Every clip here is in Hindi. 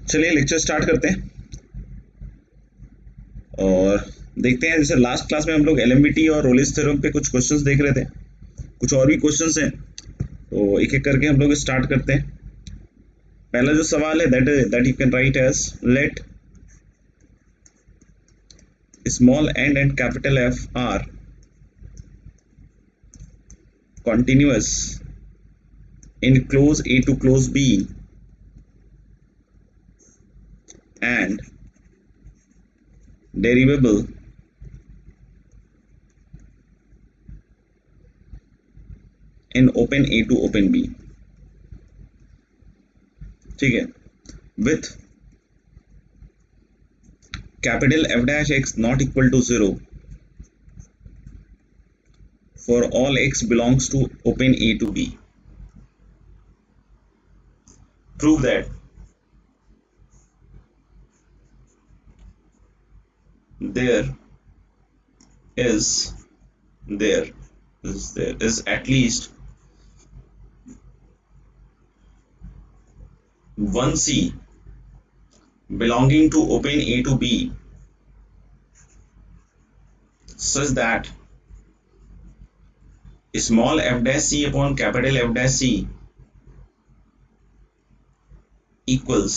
चलिए लेक्चर स्टार्ट करते हैं और देखते हैं। जैसे लास्ट क्लास में हम लोग एलएमबीटी और रोलिस थ्योरम पे कुछ क्वेश्चंस देख रहे थे, कुछ और भी क्वेश्चंस हैं, तो एक एक करके हम लोग स्टार्ट करते हैं। पहला जो सवाल है that you can write as let small N and capital F are continuous in close A to close B and derivable in open A to open B, ठीक है, with capital F dash x not equal to 0 for all x belongs to open A to B. Prove that there is at least one C belonging to open A to B such that small f dash c upon capital F dash c equals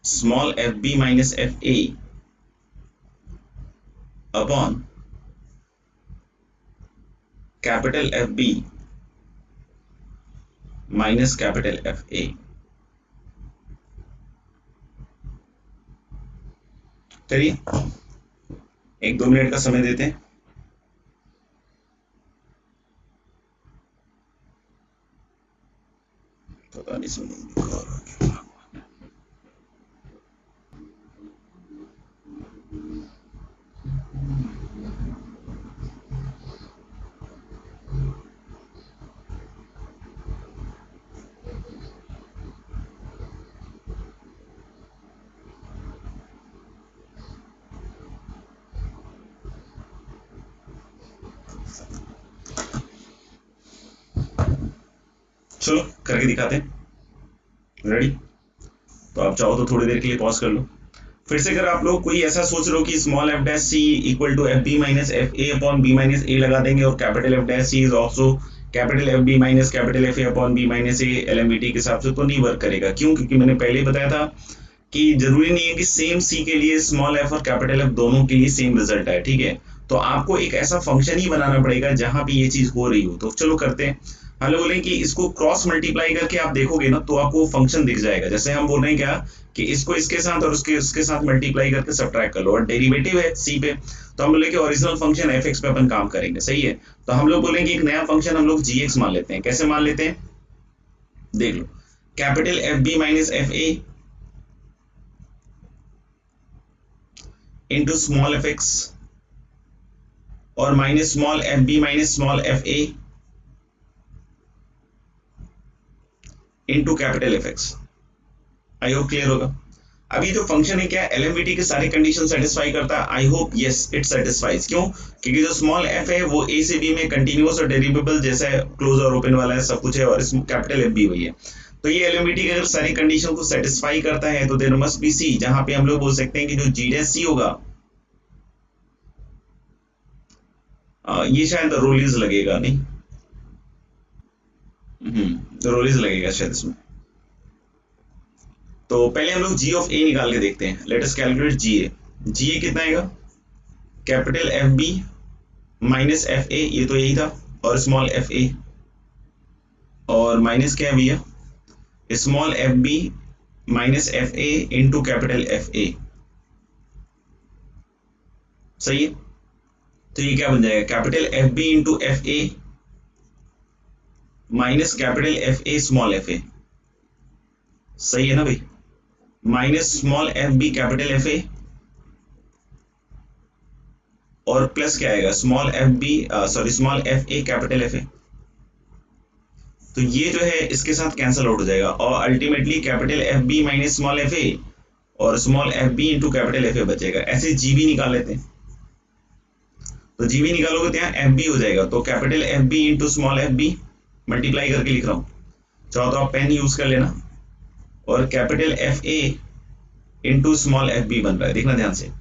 small fb minus fa upon capital FB minus capital FA। चलिए 1-2 मिनट का समय देते हैं। पता नहीं सुनेंगे। चलो करके दिखाते हैं। रेडी? तो आप चाहो तो थोड़ी देर के लिए पॉज कर लो। फिर से अगर आप लोग कोई ऐसा सोच रहे हो कि small F dash C equal to F B minus F A upon B minus A लगा देंगे और capital F dash C is also capital F B minus capital F A upon B minus A LMVT के हिसाब से, तो नहीं वर्क करेगा। क्यों? क्योंकि मैंने पहले ही बताया था कि जरूरी नहीं है कि सेम सी के लिए स्मॉल एफ और कैपिटल एफ दोनों के लिए सेम रिजल्ट आए, ठीक है। तो आपको एक ऐसा फंक्शन ही बनाना पड़ेगा जहां पे ये चीज हो रही हो। तो चलो करते हैं। हम लोग बोले कि इसको क्रॉस मल्टीप्लाई करके आप देखोगे ना तो आपको फंक्शन दिख जाएगा। जैसे हम बोल रहे हैं क्या कि इसको इसके साथ और उसके साथ मल्टीप्लाई करके सब्ट्रैक्ट कर लो और डेरिवेटिव है सी पे, तो हम बोले कि ओरिजिनल फंक्शन एफ एक्स पे अपन काम करेंगे, सही है। तो हम लोग बोलेंगे एक नया फंक्शन हम लोग जी एक्स मान लेते हैं। कैसे मान लेते हैं देख लो, capital F B minus F A into small F X और minus small F B minus small F A into capital F X. I hope clear होगा। अब ये जो फंक्शन है क्या एलएमवीटी के सारे कंडीशन सेटिस्फाई करता है? I hope yes it satisfies. क्यों? क्योंकि जो स्मॉल एफ है वो ए से बी में कंटिन्यूअस और डेरिवेबल जैसे क्लोज और ओपन वाला है, सब कुछ है, और इसमें कैपिटल एफ बी वही है। तो ये एलएमवीटी के अगर सारी कंडीशन को सेटिस्फाई करता है तो देयर मस्ट बी सी, जहां पे हम लोग बोल सकते हैं कि जो जी डैश सी होगा ये शायद रोलिस लगेगा, नहीं रोलिस लगेगा शायद इसमें। तो पहले हम लोग जी ऑफ ए निकाल के देखते हैं। Let us calculate ji A. Ji A कितना आएगा? Capital F B minus F A, ये तो यही था, और स्मॉल एफ ए, और माइनस क्या है भैया? Small F B minus F A into capital F A, सही है। तो ये क्या बन जाएगा? Capital F B into F A minus capital F A small F A, सही है ना भाई, minus small F B capital F A और प्लस क्या आएगा? Small F B sorry small F A capital F A. तो ये जो है इसके साथ कैंसिल आउट हो जाएगा और ultimately capital F B minus small F A और small F B into capital F A बचेगा। ऐसे जी बी निकाल लेते हैं। तो जी बी निकालोगे तो यहाँ एफ बी हो जाएगा, तो capital F B into small F B multiply करके लिख रहा हूँ, चाहो तो आप पेन यूज कर लेना, और capital F A into small F B बन रहा है, देखना ध्यान से,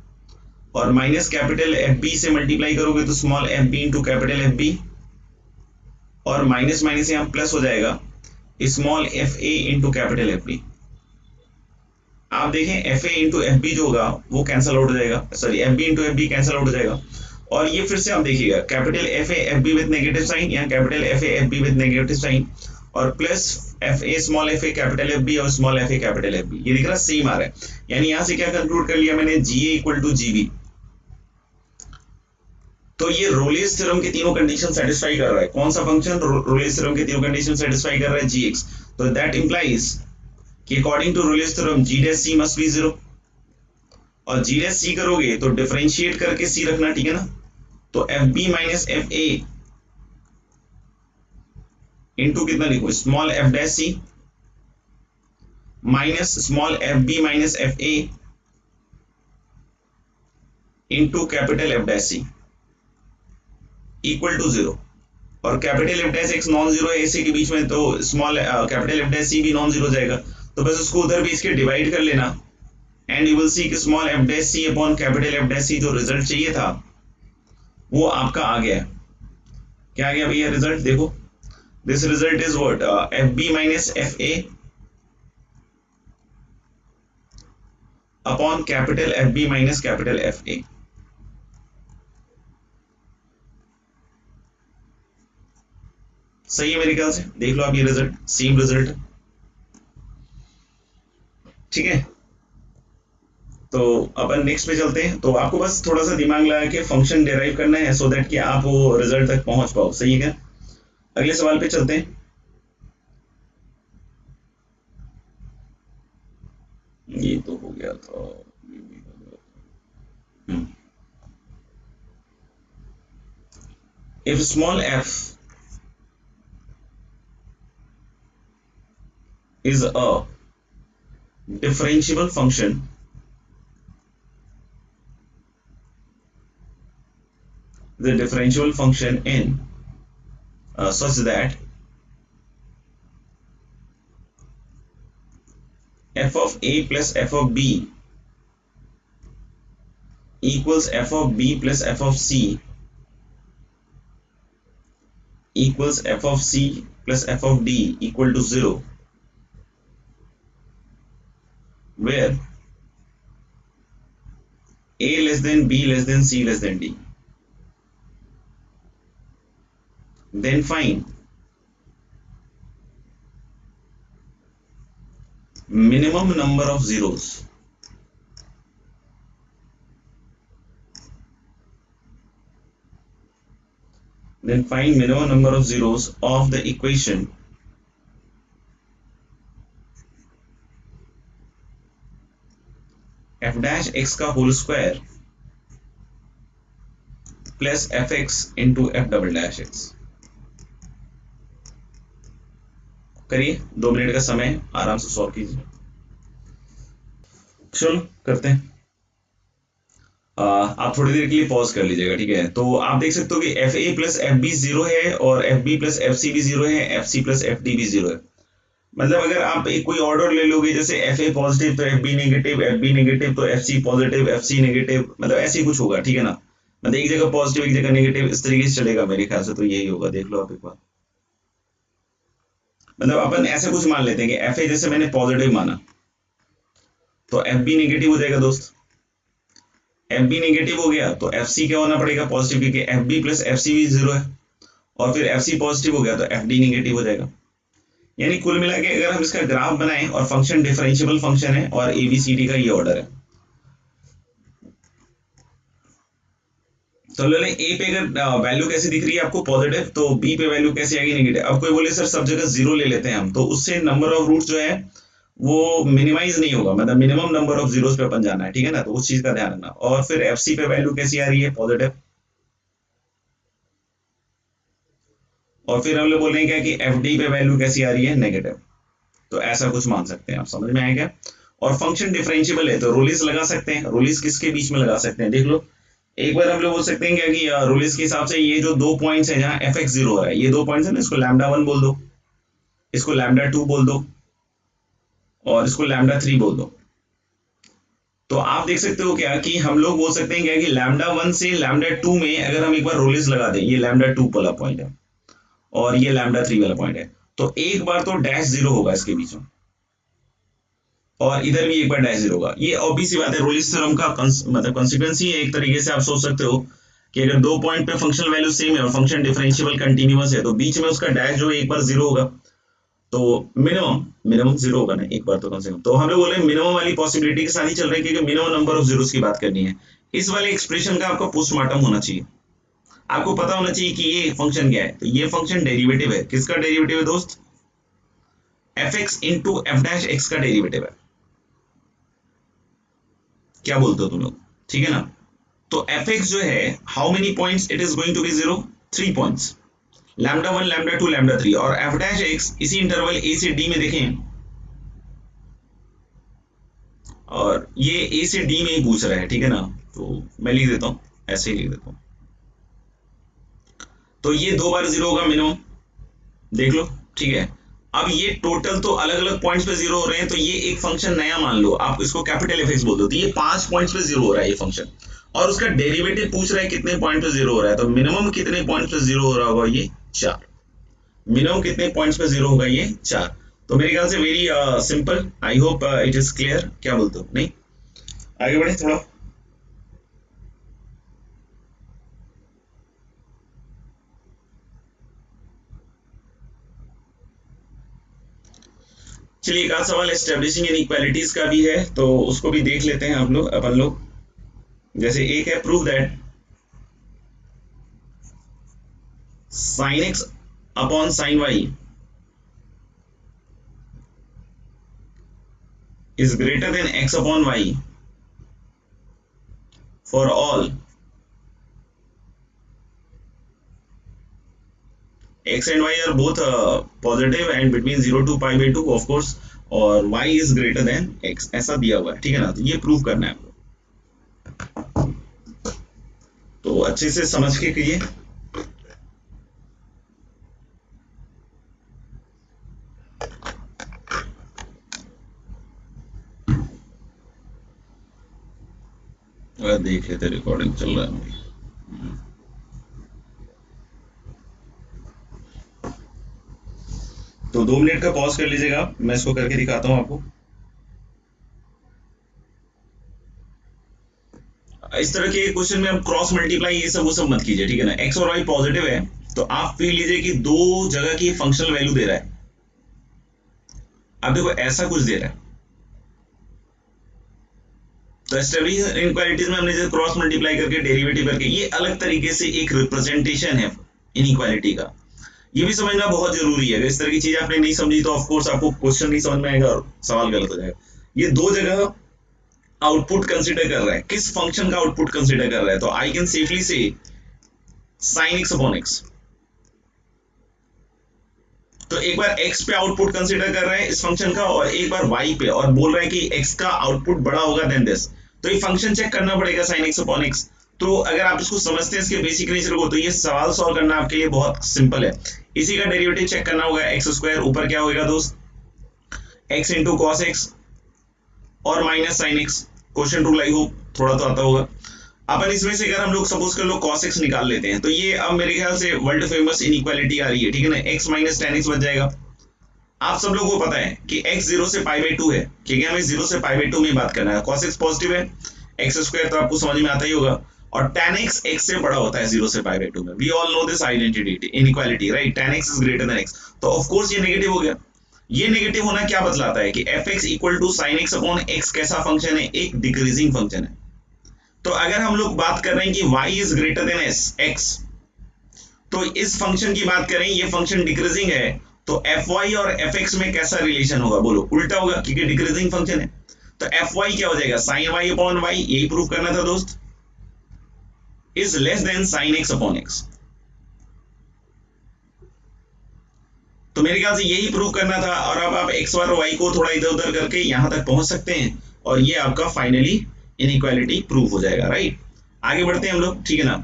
और माइनस कैपिटल एफ बी से मल्टीप्लाई करोगे तो small F B into capital F B, और माइनस माइनस यहाँ प्लस हो जाएगा small F A into capital F B. आप देखें F A into F B जो होगा वो कैंसिल आउट हो जाएगा, sorry F B into F B cancel out हो जाएगा, और ये फिर से आप देखिएगा capital F A F B with negative sign, यहाँ capital F A F B with negative sign, और plus F A small F A capital F B और small F A capital F B, ये दिख रहा है सेम आ रहा है। यानी यहां से क्या कंक्लूड कर लिया मैंने, जी ए इक्वल टू जी बी। तो ये रोलेस थ्योरम के तीनों कंडीशन सेटिस्फाई कर रहा है। कौन सा फंक्शन रोलेस थ्योरम के तीनों कंडीशन सेटिस्फाई कर रहा है, जी एक्स। तो दैट इंप्लाइज कि according to Rolle's theorem G dash C must be 0, और जी डैश सी करोगे तो डिफरेंशिएट करके सी रखना, ठीक है ना। तो F B minus F A into कितना लिखो, small F dash C minus small F B minus F A into capital F dash C equal to 0, और capital F dash X non zero है इसी के बीच में, तो small capital F dash C भी नॉन जीरो जाएगा, तो बस उसको उधर भी इसके डिवाइड कर लेना, एंड यू विल सी कि स्मॉल एफ डैश सी अपॉन कैपिटल एफ डैश सी जो रिजल्ट चाहिए था वो आपका आ गया। क्या आ गया भैया रिजल्ट, देखो this result is what, F B minus F A upon capital F B minus capital F A. सही है मेरे ख्याल से, देख लो आप ये रिजल्ट, सेम रिजल्ट, ठीक है। तो अपन नेक्स्ट पे चलते हैं। तो आपको बस थोड़ा सा दिमाग लगा के फंक्शन डिराइव करना है सो दैट कि आप वो रिजल्ट तक पहुंच पाओ, सही है क्या। अगले सवाल पे चलते हैं। ये तो हो गया था, if small F is a differentiable function the differentiable function in such that f of a plus f of b equals f of b plus f of c equals f of c plus f of d equal to 0, where a less than b less than c less than d, then find minimum number of zeros of the equation f dash x का whole square plus F X into F double dash X. करिए, 2 मिनट का समय, आराम से सॉल्व कीजिए। चलो करते हैं। आप थोड़ी देर के लिए पॉज कर लीजिएगा, ठीक है। तो आप देख सकते हो कि F A plus F B 0 है, और F B plus F C भी 0 है, F C plus F D भी 0 है। मतलब अगर आप एक कोई ऑर्डर ले लोगे, जैसे एफ ए पॉजिटिव तो एफ बी नेगेटिव तो F C positive, F C negative, मतलब ऐसे ही कुछ होगा, ठीक है ना। मतलब एक जगह पॉजिटिव एक जगह नेगेटिव, इस तरीके से चलेगा मेरे ख्याल से, तो यही होगा, देख लो आप एक बार। मतलब अपन ऐसा कुछ मान लेते हैं कि एफ ए जैसे मैंने पॉजिटिव माना तो एफ बी नेगेटिव हो जाएगा दोस्त। एफ बी नेगेटिव हो गया तो एफ सी क्या होना पड़ेगा, पॉजिटिव, क्योंकि F B plus F C भी 0 है, और फिर एफ सी पॉजिटिव हो गया तो एफ डी नेगेटिव हो जाएगा। यानी कुल मिला के अगर हम इसका ग्राफ बनाएं, और फंक्शन डिफरेंशिएबल फंक्शन है और एबीसीडी का ये ऑर्डर है, तो ले ए पे अगर वैल्यू कैसी दिख रही है आपको पॉजिटिव, तो बी पे वैल्यू कैसी आएगी नेगेटिव। अब कोई बोले सर सब जगह 0 ले लेते हैं हम, तो उससे नंबर ऑफ रूट्स जो है वो मिनिमाइज नहीं होगा, मतलब मिनिमम नंबर ऑफ जीरोस पे अपन जाना है, ठीक है ना। तो उस चीज का ध्यान रखना। और फिर एफ सी पे वैल्यू कैसी आ रही है, पॉजिटिव, और फिर हम लोग बोल रहे हैं क्या कि एफ डी पे वैल्यू कैसी आ रही है, नेगेटिव। तो ऐसा कुछ मान सकते हैं, आप समझ में आए क्या। और फंक्शन डिफरेंशिएबल है तो रोलिस लगा सकते हैं। रोलिस किसके बीच में लगा सकते हैं, देख लो। एक बार हम लोग बोल सकते हैं क्या कि रोलिस के हिसाब से ये जो 2 पॉइंट्स हैं जहां एफ एक्स 0 हो रहा है, ये 2 पॉइंट्स है ना, इसको लैम्डा 1 बोल दो, इसको लैम्डा 2 बोल दो, और इसको लैम्डा 3 बोल दो। तो आप देख सकते हो क्या कि हम लोग बोल सकते हैं क्या कि लैम्डा 1 से लैम्डा 2 में अगर हम एक बार रोलिस लगा दें, ये लैम्डा 2 वाला पॉइंट है और ये लैम्डा 3 वाला पॉइंट है, तो एक बार तो डैश जीरो होगा इसके बीच में और इधर भी एक बार डैश जीरो होगा। ये ऑब्वियस सी बात है, रोलिस थ्योरम का मतलब कॉन्सिक्वेंस ही है। एक तरीके से आप सोच सकते हो कि अगर दो पॉइंट पे फंक्शनल वैल्यू सेम है और फंक्शन डिफरेंशिएबल कंटीन्यूअस है तो बीच में उसका डैश जो है एक बार जीरो होगा, तो मिनिमम जीरो होगा ना एक बार तो कम से कम। तो हम लोग बोले मिनिमम वाली पॉसिबिलिटी के साथ ही चल रहे हैं क्योंकि मिनिमम नंबर ऑफ जीरोस की बात करनी है। इस वाले एक्सप्रेशन का आपका पोस्टमार्टम होना चाहिए, आपको पता होना चाहिए कि ये फंक्शन क्या है। तो ये फंक्शन डेरिवेटिव है, किसका डेरिवेटिव है दोस्त? F X into F dash x का डेरिवेटिव है। क्या बोलते हो तुम लोग? ठीक है ना। तो एफ एक्स जो है how many points it is going to be zero? 3 points, lambda 1 lambda 2 lambda 3। और एफ डैश एक्स इसी इंटरवल ए से डी में देखें, और ये ए से डी में ही पूछ रहा है, ठीक है ना। तो मैं लिख देता हूं, ऐसे ही लिख देता हूं। तो ये 2 बार जीरो होगा मिनिमम, देख लो, ठीक है। अब ये टोटल तो अलग अलग पॉइंट्स पे जीरो हो रहे हैं, तो ये एक फंक्शन नया मान लो, आप इसको कैपिटल एफ एक्स बोल दो, तो ये 5 पॉइंट्स पे जीरो हो रहा है ये फंक्शन, और उसका डेरिवेटिव पूछ रहा है कितने पॉइंट पे जीरो हो रहा है। तो मिनिमम कितने पॉइंट्स पे जीरो हो रहा होगा? ये 4। मिनिमम कितने पॉइंट्स पे जीरो होगा? ये 4। तो मेरे ख्याल से very simple, I hope it is clear. क्या बोलते हो? नहीं, आगे बढ़े थोड़ा। चलिए एक आध सवाल एस्टेब्लिशिंग इनइक्वालिटीज का भी है, तो उसको भी देख लेते हैं हम लोग, अपन लोग। जैसे एक है prove that sin x upon sin y is greater than x upon y for all x and y are both positive and between 0 to pi by 2 of course, और y is greater than x, ऐसा दिया हुआ है, ठीक है ना। तो ये प्रूव करना है आपको, तो अच्छे से समझ के करिए। देख लेते रिकॉर्डिंग चल रहा है मेरी। तो 2 मिनट का पॉज कर लीजिएगा, मैं इसको करके दिखाता हूं आपको। इस तरह के क्वेश्चन में हम क्रॉस मल्टीप्लाई ये सब वो सब मत कीजिए, ठीक है ना। एक्स और वाई पॉजिटिव है तो आप फील लीजिए कि दो जगह की फंक्शनल वैल्यू दे रहा है। अब देखो ऐसा कुछ दे रहा है, तो एस्टेब्लिश इनइक्वालिटीज में हमने जैसे क्रॉस मल्टीप्लाई करके डेरिवेटिव करके, ये अलग तरीके से एक रिप्रेजेंटेशन है इनइक्वालिटी का। ये भी समझना बहुत जरूरी है। अगर इस तरह की चीज आपने नहीं समझी तो ऑफकोर्स आपको क्वेश्चन नहीं समझ में आएगा और सवाल गलत हो जाएगा। ये दो जगह आउटपुट कंसीडर कर रहा है, किस फंक्शन का आउटपुट कंसीडर कर रहा है? तो आई कैन सेफली से sin x अपॉन x। तो एक बार x पे आउटपुट कंसीडर कर रहा है इस फंक्शन का, और एक बार y पे, और बोल रहा है कि x का आउटपुट बड़ा होगा देन दिस। तो ये फंक्शन चेक करना पड़ेगा sin x अपॉन x। तो अगर आप इसको समझते हैं इसके बेसिक नेचर को, तो ये सवाल सॉल्व करना आपके लिए बहुत सिंपल है। इसी का डेरिवेटिव चेक करना होगा, एक्स स्क्वायर ऊपर क्या होगा दोस्त? x इंटू कॉस एक्स और minus sine x. Question rule I hope थोड़ा तो आता होगा। अपन इसमें से अगर हम लोग सपोज कर लो cos x निकाल लेते हैं, तो ये अब मेरे ख्याल से वर्ल्ड फेमस इनइक्वालिटी आ रही है, ठीक है ना। x माइनस टेन एक्स बच जाएगा। आप सब लोगों को पता है कि x 0 से पाई बाई 2 है, क्योंकि हमें 0 से पाई बाई 2 में बात करना है। cos x पॉजिटिव है, x स्क्वायर तो आपको समझ में आता ही होगा, और tan x x से बड़ा होता है 0 से पाई बाई 2 में। We all know this identity inequality, right. tan x is greater than x, तो ऑफ कोर्स ये नेगेटिव हो गया। ये नेगेटिव होना क्या बतलाता है कि fx equal to sin x upon x कैसा फंक्शन है? एक डिक्रीजिंग फंक्शन है। तो अगर हम लोग बात कर रहे हैं कि y is greater than x, तो इस फंक्शन की बात करें, ये फंक्शन डिक्रीजिंग है, तो fy और fx में कैसा रिलेशन होगा? बोलो, उल्टा होगा, क्योंकि डिक्रीजिंग फंक्शन है। तो fy क्या हो जाएगा? sin y अपॉन y, यही प्रूव करना था दोस्त, is less than sin x upon x। तो मेरे ख्याल से यही प्रूव करना था, और अब आप x और y को थोड़ा इधर उधर करके यहां तक पहुंच सकते हैं, और ये आपका फाइनली इनइक्वालिटी प्रूव हो जाएगा, राइट। आगे बढ़ते हैं हम लोग, ठीक है ना।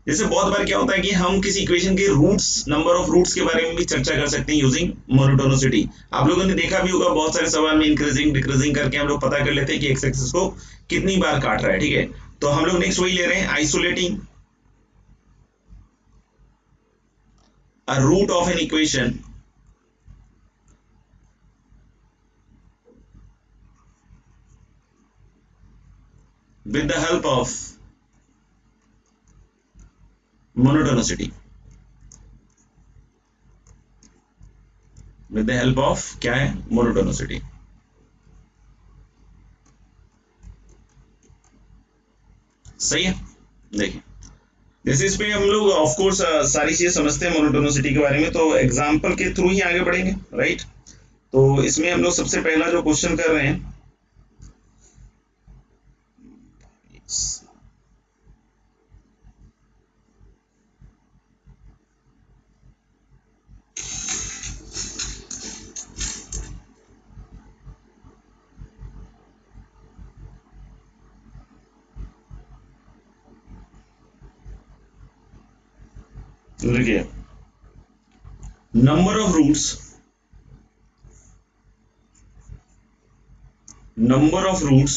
जैसे बहुत बार क्या होता है कि हम किसी इक्वेशन के रूट्स, नंबर ऑफ रूट्स के बारे में भी चर्चा कर सकते हैं यूजिंग मोनोटोनिसिटी। आप लोगों ने देखा भी होगा बहुत सारे सवाल में इंक्रीजिंग डिक्रीजिंग करके हम लोग पता कर लेते हैं कि एक्स एक्सिस को कितनी बार काट रहा है, ठीक है। तो हम लोग नेक्स्ट वही ले रहे हैं, isolating a root of an equation with the help of monotonicity, with the help of क्या है, monotonicity। सही है। देखिए जैसे इसमें हम लोग ऑफ कोर्स सारी चीजें समझते हैं मोनोटोनिसिटी के बारे में, तो एग्जांपल के थ्रू ही आगे बढ़ेंगे, राइट। तो इसमें हम लोग सबसे पहला जो क्वेश्चन कर रहे हैं, देखिए number of roots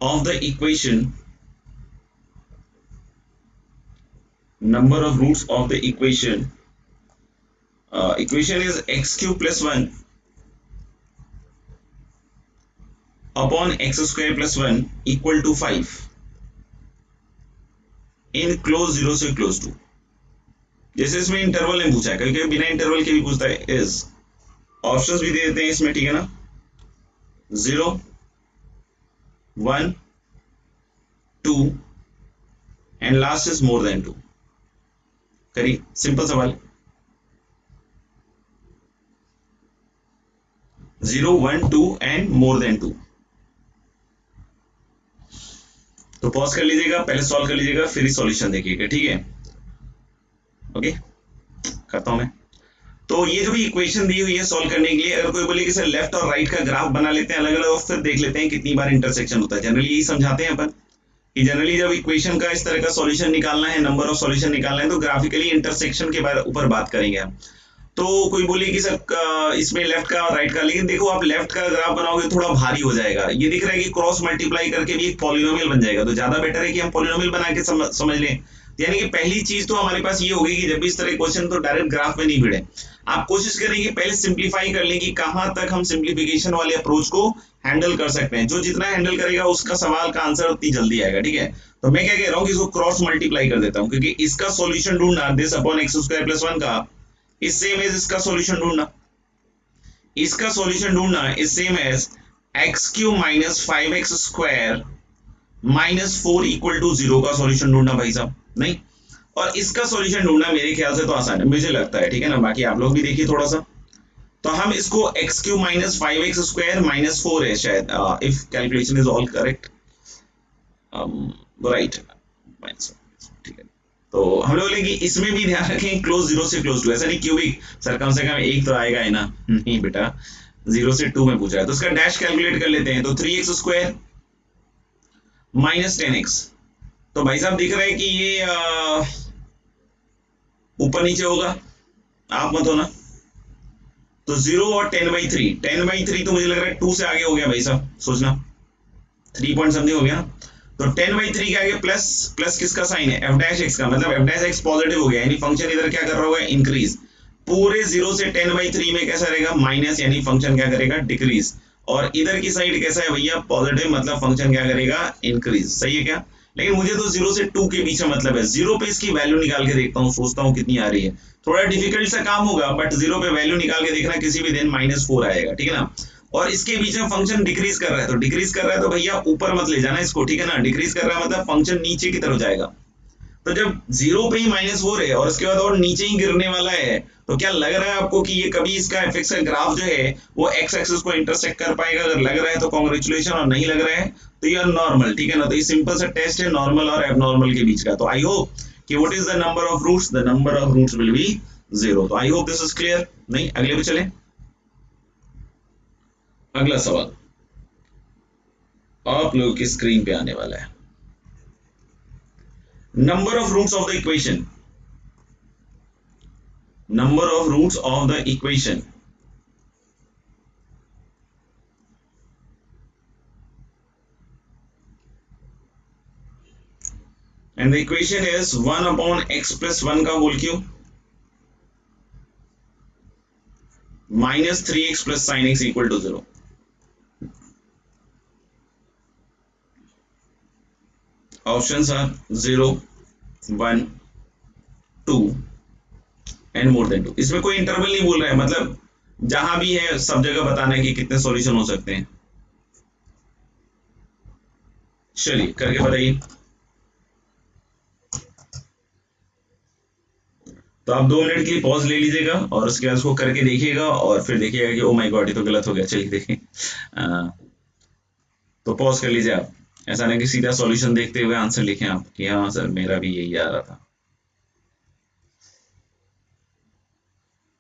of the equation, number of roots of the equation is x cube plus 1 upon x square plus 1 equal to 5 in close 0 से क्लोज टू। जैसे इसमें इंटरवल में पूछा है, कभी कभी बिना इंटरवल के भी पूछता है, इज ऑप्शंस भी दे देते हैं इसमें, ठीक है ना, 0 1 2 and last is more than 2। करिए सिंपल सवाल, 0 1 2 एंड मोर देन 2। तो पॉज कर लीजिएगा, पहले सॉल्व कर लीजिएगा, फिर ही सॉल्यूशन देखिएगा, ठीक है। ओके करता हूं मैं। तो ये जो भी इक्वेशन दी हुई है सॉल्व करने के लिए, अगर कोई बोले कि सर लेफ्ट और राइट का ग्राफ बना लेते हैं अलग अलग और फिर देख लेते हैं कितनी बार इंटरसेक्शन होता है, जनरली यही समझाते हैं अपन कि जनरली जब इक्वेशन का इस तरह का सॉल्यूशन निकालना है, नंबर ऑफ सॉल्यूशन निकालना है, तो ग्राफिकली इंटरसेक्शन के ऊपर बात करेंगे हम। तो कोई बोले कि सर इसमें लेफ्ट का और राइट का, लेकिन देखो आप लेफ्ट का ग्राफ बनाओगे थोड़ा भारी हो जाएगा, ये दिख रहा है कि क्रॉस मल्टीप्लाई करके भी एक पॉलिनोमियल बन जाएगा, तो ज्यादा बेटर है कि हम पॉलिनोमियल बना के समझ लें। यानी कि पहली चीज तो हमारे पास ये होगी कि जब भी इस तरह क्वेश्चन तो डायरेक्ट ग्राफ में नहीं भिड़े, आप कोशिश करें कि पहले सिंप्लीफाई कर लें कि कहां तक हम सिंप्लीफिकेशन वाले अप्रोच को हैंडल कर सकते हैं। जो जितना हैंडल करेगा उसका सवाल का आंसर उतनी जल्दी आएगा, ठीक है। तो मैं क्या कह रहा हूं कि इसको क्रॉस मल्टीप्लाई कर देता हूं, क्योंकि इसका सॉल्यूशन ढूंढना this upon X square plus 1 का इज सेम एज इसका सॉल्यूशन ढूंढना, इसका सॉल्यूशन ढूंढना is same as X cube minus 5x square minus 4 equal to 0 का सॉल्यूशन ढूंढना भाई साहब, नहीं। और इसका सॉल्यूशन ढूंढना मेरे ख्याल से तो आसान है, मुझे लगता है, ठीक है ना, बाकी आप लोग भी देखिए थोड़ा सा। तो हम इसको x cube minus 5x square minus 4 है शायद, if calculation is all correct, right, ठीक है। तो हम लोग बोले कि इसमें भी ध्यान रखें क्लोज 0 से क्लोज टू, ऐसा नहीं क्यूबिक सर कम से कम एक तो आएगा है ना, नहीं बेटा 0 से 2 में पूछा है, तो उसका डैश कैलकुलेट कर लेते हैं। तो 3x स्क्वायर माइनस 10x, तो भाई साहब दिख रहा है कि ये ऊपर नीचे होगा, आप मत होना। तो 0 और 10/3, 10/3 तो मुझे लग रहा है 2 से आगे हो गया भाई साहब, सोचना 3 पॉइंट समथिंग हो गया। तो 10/3 के आगे प्लस, प्लस किसका साइन है, f डैश x का, मतलब f डैश x पॉजिटिव हो गया, यानी फंक्शन इधर क्या कर रहा होगा, इंक्रीज। पूरे 0 से 10/3 में कैसा रहेगा, माइनस, यानी फंक्शन क्या करेगा, डिक्रीज। और इधर की साइड कैसा है भैया, पॉजिटिव, मतलब फंक्शन क्या करेगा, इंक्रीज। सही है क्या। लेकिन मुझे तो 0 से 2 के बीच में मतलब है, 0 पे इसकी वैल्यू निकाल के देखता हूँ, सोचता हूँ कितनी आ रही है, थोड़ा डिफिकल्ट सा काम होगा, बट 0 पे वैल्यू निकाल के देखना, किसी भी दिन -4 आएगा, ठीक है ना। और इसके बीच में फंक्शन डिक्रीज कर रहा है, तो डिक्रीज कर रहा है तो भैया ऊपर मत ले जाना इसको, ठीक है ना, डिक्रीज कर रहा है मतलब फंक्शन नीचे की तरफ जाएगा। तो जब 0 पे ही -4 है और उसके बाद और नीचे ही गिरने वाला है, तो क्या लग रहा है आपको कि ये कभी इसका एफएक्स का ग्राफ जो है वो एक्स एक्सिस को इंटरसेक्ट कर पाएगा। अगर लग रहा है तो कांग्रेचुलेशन, और नहीं लग रहा है तो ये नॉर्मल, ठीक है ना। तो ये सिंपल सा टेस्ट है नॉर्मल और एबनॉर्मल के बीच का। तो आई होप कि what is the number of roots, the number of roots will be 0। तो I hope this is clear. नहीं, अगले पे चले। अगला सवाल आप लोगों की स्क्रीन पे आने वाला है। number of roots of the equation, number of roots of the equation, and the equation is 1 upon x plus 1 का whole cube minus 3x plus sin x equal to 0. Options are 0, 1, 2 and more than 2. इसमें कोई इंटरवल नहीं बोल रहा है, मतलब जहां भी है सब जगह बताना है कि कितने सॉल्यूशन हो सकते हैं. चलिए करके बताइए. तो आप 2 मिनट के लिए पॉज ले लीजिएगा और उसके बाद उसको करके देखिएगा और फिर देखिएगा कि ओ माय गॉड ये तो गलत हो गया. चलिए देखें. तो पॉज कर लीजिए आप. ऐसा नहीं कि सीधा सॉल्यूशन देखते हुए आंसर लिखें आप कि हाँ सर मेरा भी यही आ रहा था.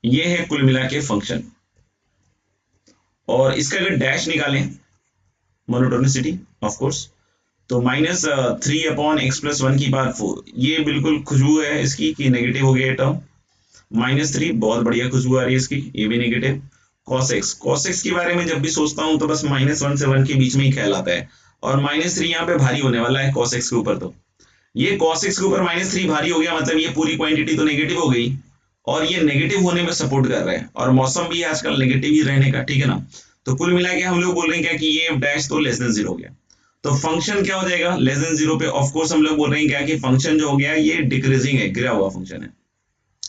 ये है कुल मिला के फंक्शन. और इसका अगर डैश निकालें मोनोटोनिसिटी ऑफ कोर्स तो माइनस 3 अपॉन एक्स प्लस 1 की बार 4. ये बिल्कुल खुशबू है इसकी कि नेगेटिव हो गया टर्म. -3 बहुत बढ़िया खुशबू आ रही है इसकी, ये भी नेगेटिव. cos x के बारे में जब भी सोचता हूं तो बस -1 से 1 के बीच में ही ख्याल आता है और -3 यहाँ पे भारी होने वाला है cos x के ऊपर. तो ये cos x के ऊपर -3 भारी हो गया, मतलब ये पूरी क्वांटिटी तो नेगेटिव हो गई और ये नेगेटिव होने में सपोर्ट कर रहा है और मौसम भी आजकल नेगेटिव ही रहने का, ठीक है ना. तो कुल मिला के हम लोग बोल रहे हैं क्या कि ये डैश तो लेस देन 0 हो गया. तो फंक्शन क्या हो जाएगा लेस देन 0 पे. ऑफ कोर्स हम लोग बोल रहे हैं क्या कि फंक्शन जो हो गया ये डिक्रीजिंग है, गिरा हुआ फंक्शन है,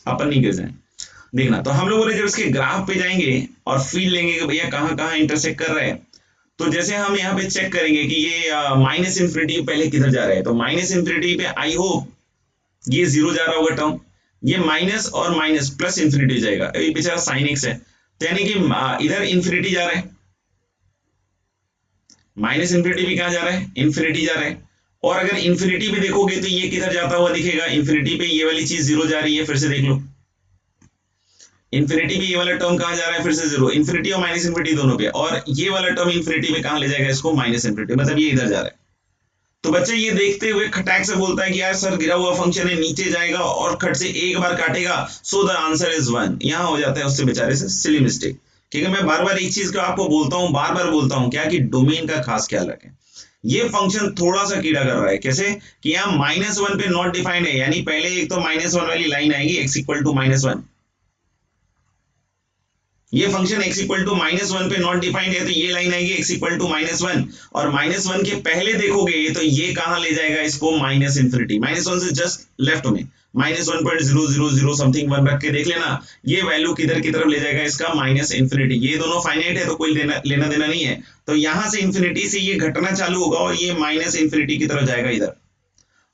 अपन नहीं गिर जाए. देखना तो हम लोग बोले जब इसके ग्राफ पे जाएंगे और फील लेंगे कि भैया कहाँ कहाँ इंटरसेक्ट कर रहा है. तो जैसे हम यहाँ पे चेक करेंगे कि ये माइनस इन्फिनिटी पहले किधर जा रहा है. तो माइनस इन्फिनिटी पे आई होप ये 0 जा रहा होगा टर्म. ये माइनस और माइनस प्लस इन्फिनिटी जाएगा, ये बेचारा साइन एक्स है तो यानी कि इधर इन्फिनिटी जा रहा है. माइनस इन्फिनिटी भी कहाँ जा रहा है, इन्फिनिटी जा रहा है. और अगर इन्फिनिटी पे देखोगे तो ये किधर जाता हुआ दिखेगा, इन्फिनिटी पे ये वाली चीज 0 जा रही है. फिर से देख लो इन्फिनिटी पे ये वाला टर्म कहाँ जा रहा है, फिर से 0. इन्फिनिटी और माइनस इन्फिनिटी दोनों पे, और ये वाला टर्म इन्फिनिटी पे कहाँ ले जाएगा इसको, माइनस इन्फिनिटी, मतलब ये इधर जा रहा है. तो बच्चे ये देखते हुए खटाक से बोलता है कि यार सर गिरा हुआ फंक्शन है, नीचे जाएगा और खट से एक बार काटेगा, सो द आंसर इज 1. यहाँ हो जाता है उससे बेचारे से सिली मिस्टेक. ठीक है, मैं बार बार एक चीज को आपको बोलता हूँ, बार बार बोलता हूँ क्या कि डोमेन का खास ख्याल रखें. ये फंक्शन थोड़ा सा कीड़ा कर रहा है. कैसे कि यहाँ -1 पे नॉट डिफाइंड है, यानी पहले एक तो -1 वाली लाइन आएगी x इक्वल टू -1. ये फंक्शन x इक्वल टू -1 पे नॉट डिफाइंड है तो ये लाइन आएगी x इक्वल टू -1 और -1 के पहले देखोगे तो ये कहां ले जाएगा इसको, माइनस इन्फिनिटी. -1 से जस्ट लेफ्ट में -1.000 समथिंग 1 रख के देख लेना, ये वैल्यू किधर की तरफ ले जाएगा इसका, माइनस इन्फिनिटी. ये दोनों फाइनाइट है तो कोई लेना देना नहीं है. तो यहां से इन्फिनिटी से ये घटना चालू होगा और ये माइनस इन्फिनिटी की तरफ जाएगा इधर.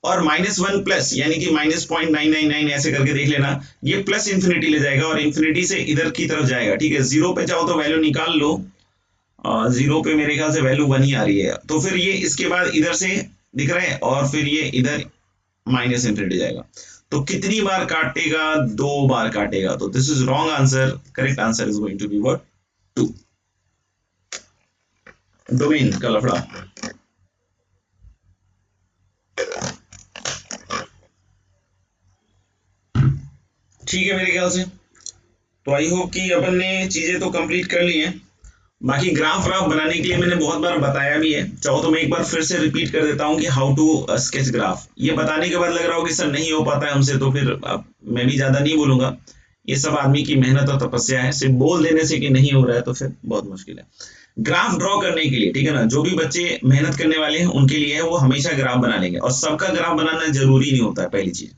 और -1 प्लस यानी कि -0.999 ऐसे करके देख लेना, ये प्लस इन्फिनिटी ले जाएगा और इन्फिनिटी से इधर की तरफ जाएगा. ठीक है, 0 पे जाओ तो वैल्यू निकाल लो, 0 पे मेरे ख्याल से वैल्यू 1 ही आ रही है. तो फिर ये इसके बाद इधर से दिख रहा है और फिर ये इधर माइनस इन्फिनिटी जाएगा. तो कितनी बार काटेगा, 2 बार काटेगा. तो this is wrong answer. Correct answer is going to be what, 2. Domain का लफड़ा. ठीक है मेरे ख्याल से. तो आई होप कि अपन ने चीजें तो कंप्लीट कर ली हैं. बाकी ग्राफ बनाने के लिए मैंने बहुत बार बताया भी है, चाहो तो मैं एक बार फिर से रिपीट कर देता हूँ कि हाउ टू स्केच ग्राफ. ये बताने के बाद लग रहा हो कि सर नहीं हो पाता है हमसे, तो फिर मैं भी ज्यादा नहीं बोलूंगा. ये सब आदमी की मेहनत और तपस्या है, सिर्फ बोल देने से कि नहीं हो रहा है तो फिर बहुत मुश्किल है. ग्राफ ड्रॉ करने के लिए, ठीक है ना, जो भी बच्चे मेहनत करने वाले हैं उनके लिए है, वो हमेशा ग्राफ बना लेंगे. और सबका ग्राफ बनाना जरूरी नहीं होता है, पहली चीज.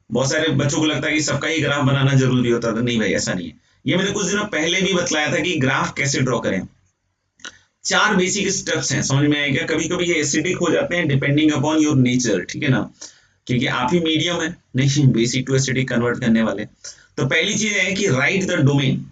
बहुत सारे बच्चों को लगता है कि सबका ही ग्राफ बनाना जरूरी होता है, तो नहीं भाई ऐसा नहीं है. ये मैंने कुछ दिनों पहले भी बतलाया था कि ग्राफ कैसे ड्रॉ करें. 4 बेसिक स्टेप्स हैं, समझ में आएगा. कभी कभी ये एसिडिक हो जाते हैं डिपेंडिंग अपॉन योर नेचर, ठीक है ना, क्योंकि आप ही मीडियम है, नहीं बेसिक टू एसिडिक कन्वर्ट करने वाले. तो पहली चीज है कि राइट द डोमेन.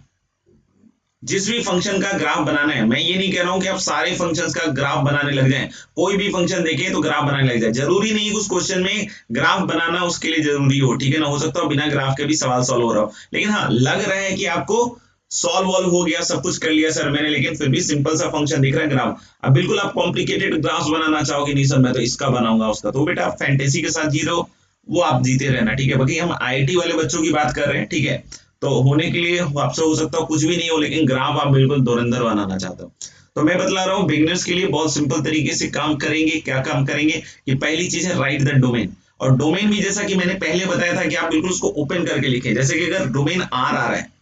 जिस भी फंक्शन का ग्राफ बनाना है, मैं ये नहीं कह रहा हूं कि आप सारे फंक्शंस का ग्राफ बनाने लग जाएं. कोई भी फंक्शन देखें तो ग्राफ बनाने लग जाए, जरूरी नहीं उस क्वेश्चन में ग्राफ बनाना उसके लिए जरूरी हो, ठीक है ना. हो सकता है बिना ग्राफ के भी सवाल सॉल्व हो रहा हो, लेकिन हाँ लग रहा है कि आपको सॉल्व वॉल्व हो गया, सब कुछ कर लिया सर मैंने, लेकिन फिर भी सिंपल सा फंक्शन दिख रहा है ग्राफ। अब बिल्कुल आप कॉम्प्लिकेटेड ग्राफ बनाना चाहोगे, नहीं सर मैं तो इसका बनाऊंगा उसका, तो बेटा आप फैंटेसी के साथ जी रहे हो, वो आप जीते रहना, ठीक है। बाकी हम आईआईटी वाले बच्चों की बात कर रहे हैं, ठीक है। तो होने के लिए आपसे हो सकता है कुछ भी नहीं हो, लेकिन ग्राफ आप बिल्कुल धुरंधर बनाना चाहते हो। तो मैं बतला रहा हूँ बिगिनर्स के लिए बहुत सिंपल तरीके से काम करेंगे। क्या काम करेंगे कि पहली चीज है राइट द डोमेन, और डोमेन भी जैसा कि मैंने पहले बताया था कि आप बिल्कुल उसको ओपन करके लिखें। जैसे कि अगर डोमेन आर आ रहा है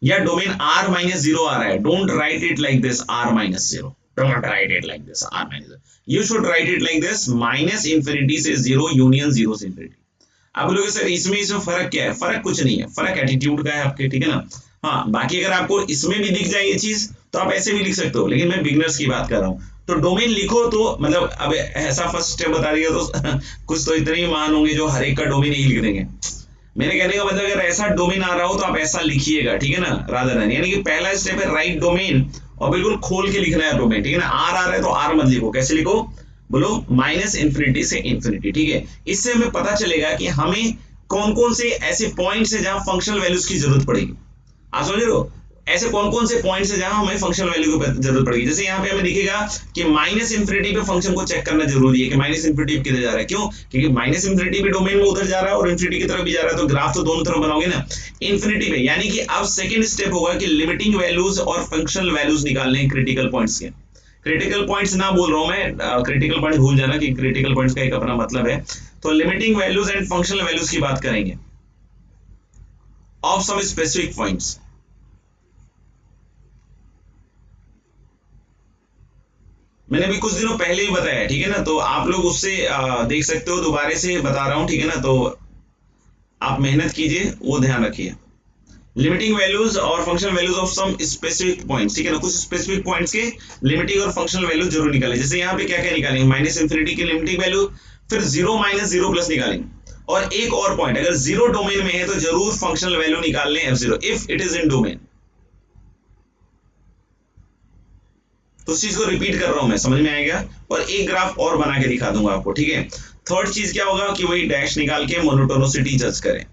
या डोमेन r-0 आ रहा है, don't write it like this r-0, don't write it like this r-0, you should write it like this minus infinity से 0 यूनियन 0 से इंफिनिटी। आप बोलोगे सर इसमें फर्क क्या है? फर्क कुछ नहीं है, फर्क एटीट्यूड का है आपके, ठीक है ना। हाँ, बाकी अगर आपको इसमें भी दिख जाए ये चीज तो आप ऐसे भी लिख सकते हो, लेकिन मैं बिगिनर्स की बात कर रहा हूँ। तो डोमेन लिखो तो मतलब अब ऐसा फर्स्ट स्टेप बता दिया तो कुछ तो इतने ही मान होंगे जो हर एक का डोमेन ही लिख देंगे। मेरे कहने का मतलब अगर ऐसा डोमेन आ रहा हो तो आप ऐसा लिखिएगा, ठीक है ना, रादर देन, यानी कि पहला स्टेप है राइट डोमेन और बिल्कुल खोल के लिखना है डोमेन, ठीक है ना। आर आ रहा है तो आर मत लिखो, कैसे लिखो बोलो, माइनस इंफिनिटी से इंफिनिटी, ठीक है। इससे हमें पता चलेगा कि हमें कौन कौन से ऐसे पॉइंट्स है जहां फंक्शनल वैल्यूज की जरूरत पड़ेगी। आप समझ रहे हो, ऐसे कौन कौन से पॉइंट्स है जहां हमें फंक्शनल वैल्यू की जरूरत पड़ेगी। जैसे यहाँ पे हमें दिखेगा कि माइनस इंफिनिटी पे फंक्शन को चेक करना जरूरी है कि माइनस इंफिनिटी किधर जा रहा है, क्यों, क्योंकि माइनस इंफिनिटी भी डोमेन में उधर जा रहा है और इंफिनिटी की तरफ भी जा रहा है, तो ग्राफ तो दोनों तरफ बनाओगे ना इंफिनिटी पे। यानी कि अब सेकंड स्टेप होगा कि लिमिटिंग वैल्यूज और फंक्शनल वैल्यूज निकालने हैं क्रिटिकल पॉइंट्स के। क्रिटिकल पॉइंट्स ना बोल रहा हूं मैं, क्रिटिकल पॉइंट भूल जाना कि क्रिटिकल पॉइंट्स का एक अपना मतलब है। तो limiting values and functional values की बात करेंगे ऑफ सम स्पेसिफिक पॉइंट्स। मैंने भी कुछ दिनों पहले ही बताया, ठीक है ना, तो आप लोग उससे देख सकते हो, दोबारा से बता रहा हूं, ठीक है ना। तो आप मेहनत कीजिए, वो ध्यान रखिए। लिमिटिंग वैल्यूज और functional values of some specific points, ठीक है ना, कुछ स्पेसिफिक पॉइंट्स के लिमिटिंग और फंक्शनल वैल्यू जरूर निकालें। जैसे यहाँ पे क्या क्या निकालेंगे, माइनस इंफिनिटी की लिमिटिंग वैल्यू, फिर 0 माइनस 0 प्लस निकालेंगे, और एक और पॉइंट, अगर 0 डोमेन में है तो जरूर फंक्शनल वैल्यू निकाल लें f0 if it is in domain. तो उस चीज को रिपीट कर रहा हूं मैं, समझ में आएगा, और एक ग्राफ और बना के दिखा दूंगा आपको, ठीक है। थर्ड चीज क्या होगा कि वही डैश निकाल के मोनोटोनिसिटी जज करें।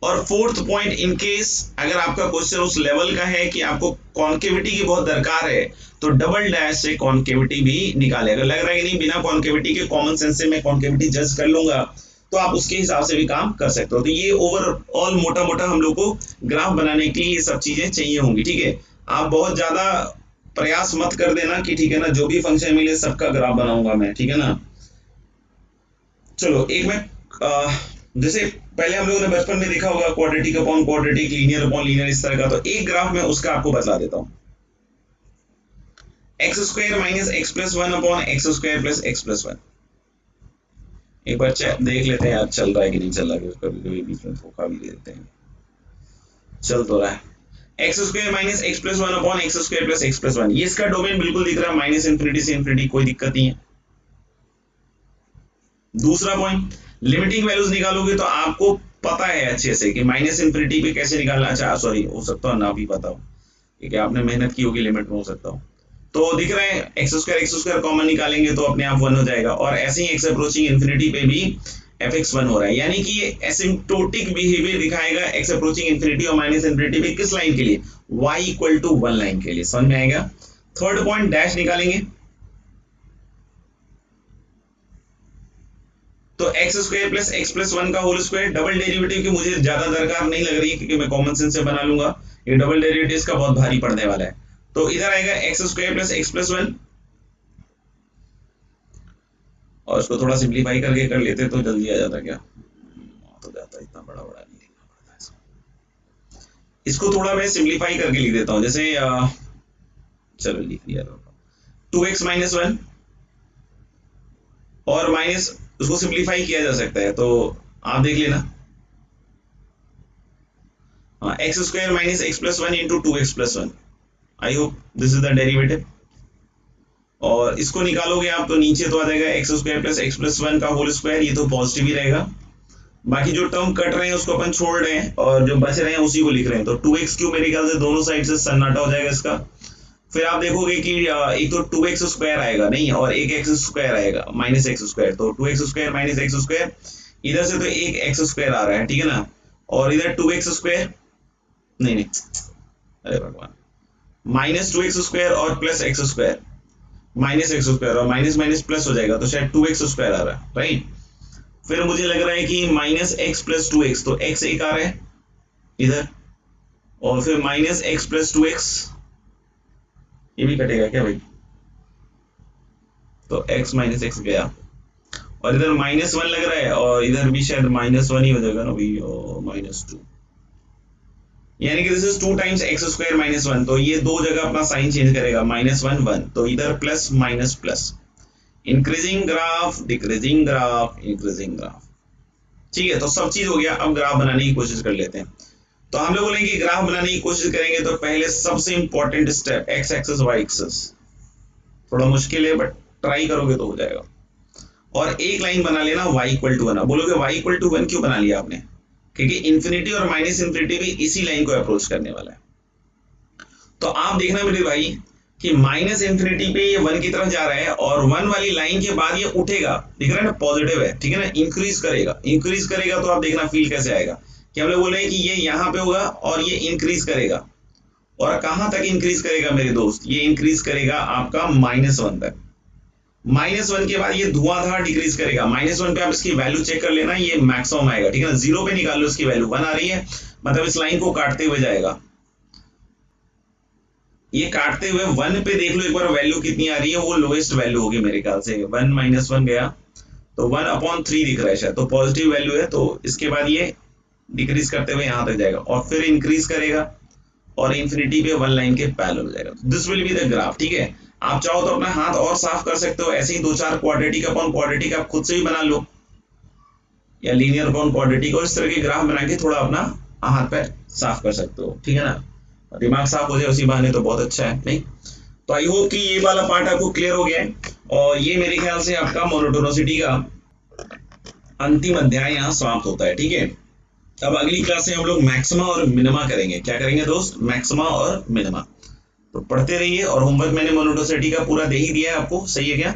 और फोर्थ पॉइंट, इन केस अगर आपका क्वेश्चन उस लेवल का है कि आपको कॉन्केविटी की बहुत दरकार है, तो डबल डैश से कॉन्केविटी भी निकाले। अगर लग रहा है कि नहीं बिना कॉन्केविटी के कॉमन सेंस से मैं कॉन्केविटी जज कर लूंगा, तो आप उसके हिसाब से भी काम कर सकते हो। तो ये ओवरऑल मोटा मोटा हम लोग को ग्राफ बनाने के लिए ये सब चीजें चाहिए होंगी, ठीक है। आप बहुत ज्यादा प्रयास मत कर देना कि ठीक है ना जो भी फंक्शन मिले सबका ग्राफ बनाऊंगा मैं, ठीक है ना। चलो एक मैं जैसे पहले हम लोगों ने बचपन में देखा होगा quadratic upon quadratic, linear upon linear, इस तरह का, तो एक ग्राफ में उसका आपको बता देता हूं। X square minus x plus one upon X square plus x plus one. एक बार देख लेते हैं यार चल रहा है कि नहीं चल रहा है, कभी कभी बीच में धोखा भी दे देते हैं। चल तो रहा है, x square minus x plus one upon X square plus x plus one, ये इसका डोमेन बिल्कुल दिख रहा है माइनस इंफिनिटी से इंफिनिटी, कोई दिक्कत नहीं है। दूसरा पॉइंट, लिमिटिंग वैल्यूज निकालोगे तो आपको पता है अच्छे से कि माइनस इंफिनिटी पे कैसे निकालना। अच्छा सॉरी, हो सकता है ना भी पता हो, क्योंकि आपने मेहनत की होगी, लिमिट में हो सकता हो। तो दिख रहा है एक्स स्क्वायर कॉमन निकालेंगे तो अपने आप वन हो जाएगा, और ऐसे ही एक्स अप्रोचिंग इंफिनिटी पे भी fx वन हो रहा है, यानी कि ये एसिम्प्टोटिक बिहेवियर दिखाएगा एक्स अप्रोचिंग इंफिनिटी और माइनस इंफिनिटी पे, किस लाइन के लिए, y इक्वल टू 1 लाइन के लिए, समझ में आएगा। थर्ड पॉइंट, डैश निकालेंगे तो x square plus x plus one का होल स्क्वायर, डबल डेरिवेटिव की मुझे ज्यादा दरकार नहीं लग रही है क्योंकि मैं कॉमन सेंस से बना लूंगा, ये डबल डेरिवेटिव का बहुत भारी पड़ने वाला है। तो इधर आएगा x square plus x plus one, और इसको थोड़ा सिंप्लीफाई करके कर लेते तो जल्दी आ जाता, क्या तो जाता, इतना बड़ा बड़ा नहीं लिखना पड़ता है। इसको थोड़ा मैं सिंप्लीफाई करके लिख देता हूं, जैसे चलो लिख लिया, 2x माइनस वन, और माइनस उसको सिंप्लीफाई किया जा सकता है, तो आप देख लेना, x square minus x plus one into 2x plus one, I hope this is the derivative. और इसको निकालोगे आप तो नीचे तो आ जाएगा x square plus x plus one का होल स्क्वायर, ये तो पॉजिटिव ही रहेगा। बाकी जो टर्म कट रहे हैं उसको अपन छोड़ रहे हैं और जो बच रहे हैं उसी को लिख रहे हैं, तो 2x क्यूब मेरे ख्याल से दोनों साइड से सन्नाटा हो जाएगा इसका। फिर आप देखोगे कि एक तो 2x स्क्वायर आएगा नहीं, और एक एक्स स्क्वायर आएगा माइनस एक्स स्क्वायर, तो 2x square minus x square, इधर से तो एक एक्स स्क्वायर आ रहा है, ठीक है ना, और इधर 2x स्क्वायर नहीं नहीं, अरे भगवान, -2x² और +x², -x² और माइनस माइनस प्लस हो जाएगा तो शायद 2x² आ रहा है, राइट। फिर मुझे लग रहा है कि -x + 2x, तो x एक आ रहा है इधर, और फिर -x + 2x, ये भी कटेगा क्या भाई, तो x - x गया, और इधर -1 लग रहा है, और इधर भी शायद -1 ही हो जाएगा ना भाई, और -2, यानी कि दिस इज 2 टाइम्स x² - 1, तो ये दो जगह अपना साइन चेंज करेगा, -1 1, तो इधर plus minus plus, increasing graph decreasing graph increasing graph. ठीक है, तो सब चीज हो गया, अब ग्राफ बनाने की कोशिश कर लेते हैं। तो हम लोग बोलेंगे ग्राफ बनाने की कोशिश करेंगे तो पहले सबसे important step x axis y axis, थोड़ा मुश्किल है बट ट्राई करोगे तो हो जाएगा, और एक लाइन बना लेना y = 1। बोलोगे y = 1 क्यों बना लिया आपने, क्योंकि इन्फिनिटी और -∞ भी इसी लाइन को अप्रोच करने वाला है। तो आप देखना मेरे भाई कि -∞ पे ये 1 की तरफ जा रहा है, और 1 वाली लाइन के बाद ये उठेगा, दिख रहा है ना, पॉजिटिव है, ठीक है ना, इंक्रीज करेगा, इंक्रीज करेगा, तो आप देखना फील कैसे आएगा कि हम लोग बोल रहे हैं कि ये यहाँ पे होगा और ये इंक्रीज करेगा, और कहाँ तक इंक्रीज करेगा मेरे दोस्त, ये इंक्रीज करेगा आपका -1 तक। -1 के बाद ये धुआंधार डिक्रीज करेगा, -1 पे आप इसकी वैल्यू चेक कर लेना, ये मैक्सिमम आएगा, ठीक है ना, 0 पे निकाल लो इसकी वैल्यू, 1 आ रही है, मतलब इस लाइन को काटते हुए जाएगा, ये काटते हुए 1 पे देख लो एक बार वैल्यू कितनी आ रही है, वो लोएस्ट वैल्यू होगी मेरे ख्याल से, 1 - 1 गया तो 1/3 दिख रहा है शायद, तो पॉजिटिव वैल्यू है, तो इसके बाद ये डिक्रीज करते हुए यहाँ तक जाएगा, और फिर इंक्रीज करेगा, और इन्फिनिटी पे 1 लाइन के पैरेलल हो जाएगा। This will be the graph, ठीक है। आप चाहो तो अपना हाथ और साफ कर सकते हो, ऐसे ही 2-4 क्वाड्रेटिक अपॉन क्वाड्रेटिक आप खुद से भी बना लो, या लीनियर अपॉन क्वाड्रेटिक, और इस तरह के ग्राफ बना के थोड़ा अपना हाथ पैर साफ कर सकते हो, ठीक है ना, दिमाग साफ हो जाए उसी बहाने तो बहुत अच्छा है, नहीं। तो आई होप कि ये वाला पार्ट आपको क्लियर हो गया है, और ये मेरे ख्याल से आपका मोनोटोनिसिटी का अंतिम अध्याय यहाँ समाप्त होता है, ठीक है। अब अगली क्लास में हम लोग मैक्सिमा और मिनिमा करेंगे। क्या करेंगे दोस्त, मैक्सिमा और मिनिमा। तो पढ़ते रहिए, और होमवर्क मैंने मोनोटोनिसिटी का पूरा दे ही दिया है आपको, सही है क्या।